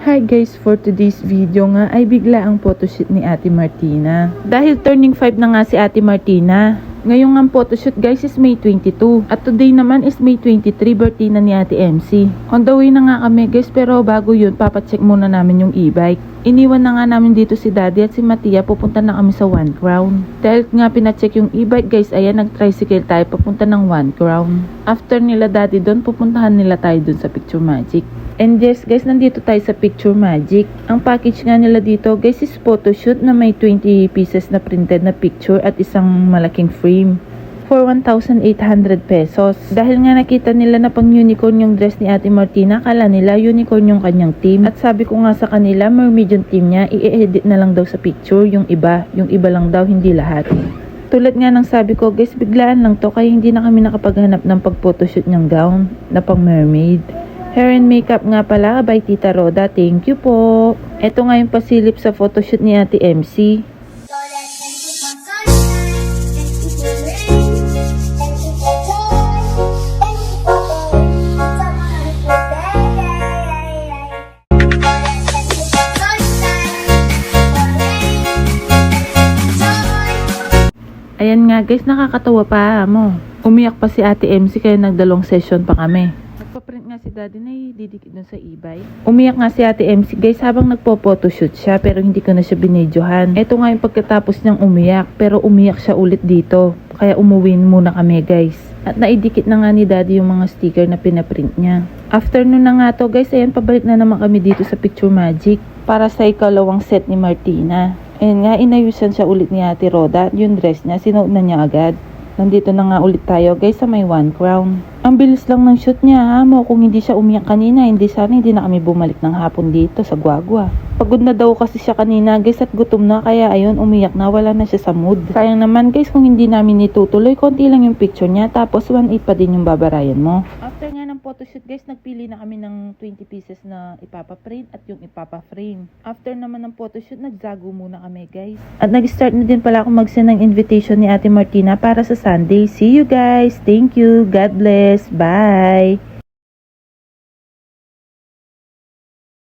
Hi guys, for today's video nga ay bigla ang photoshoot ni Ate Martina. Dahil turning 5 na nga si Ate Martina. Ngayong ang photoshoot guys is May 22. At today naman is May 23, birthday na ni Ate MC. On the way na nga kami guys, pero bago yun, papacheck muna namin yung e-bike. Iniwan na nga namin dito si Daddy at si Matia, pupunta na kami sa One Crown. Dahil nga pinacheck yung e-bike guys, ayan nag-tricycle tayo papunta ng One Crown. After nila Daddy doon, pupuntahan nila tayo doon sa Picture Magic. And yes guys, nandito tayo sa Picture Magic. Ang package nga nila dito guys is photoshoot na may 20 pieces na printed na picture at isang malaking frame for 1,800 pesos. Dahil nga nakita nila na pang unicorn yung dress ni Ate Martina, kala nila unicorn yung kanyang team. At sabi ko nga sa kanila, mermaid yung team niya, i-edit na lang daw sa picture yung iba lang daw, hindi lahat. Tulad nga ng sabi ko guys, biglaan lang to kaya hindi na kami nakapaghanap ng pag-photoshoot niyang gown na pang mermaid. Hair and makeup nga pala by Tita Roda. Thank you po. Ito nga yung pasilip sa photoshoot ni Ate MC. Ayan nga guys, nakakatawa pa mo. Umiyak pa si Ate MC kaya nagdalawang session pa kami. Nagpa-print nga si Daddy na didikit dun sa e-bike. Umiyak nga si Ate MC guys habang nagpo-photoshoot siya pero hindi ko na siya binidyohan. Ito nga yung pagkatapos niyang umiyak pero umiyak siya ulit dito. Kaya umuwi muna kami guys. At naidikit na nga ni Daddy yung mga sticker na pinaprint niya. After nun na nga to guys, ayan pabalik na naman kami dito sa Picture Magic para sa ikalawang set ni Martina. Ayan nga, inayusan siya ulit ni Ate Roda. Yung dress niya, sinuot na niya agad. Nandito na nga ulit tayo guys sa may One Crown. Ang bilis lang ng shoot niya ha mo. Kung hindi siya umiyak kanina, hindi na kami bumalik ng hapon dito sa Guagua. Pagod na daw kasi siya kanina guys at gutom na kaya ayun umiyak na, wala na siya sa mood. Sayang naman guys kung hindi namin itutuloy, konti lang yung picture niya tapos 1.8 pa din yung babarayan mo. After nga ng photoshoot guys, nagpili na kami ng 20 pieces na ipapaprint at yung ipapa-frame. After naman ng photoshoot, nagzago muna kami guys. At nag-start na din pala ako mag-send ng invitation ni Ate Martina para sa Sunday. See you guys! Thank you! God bless! Bye!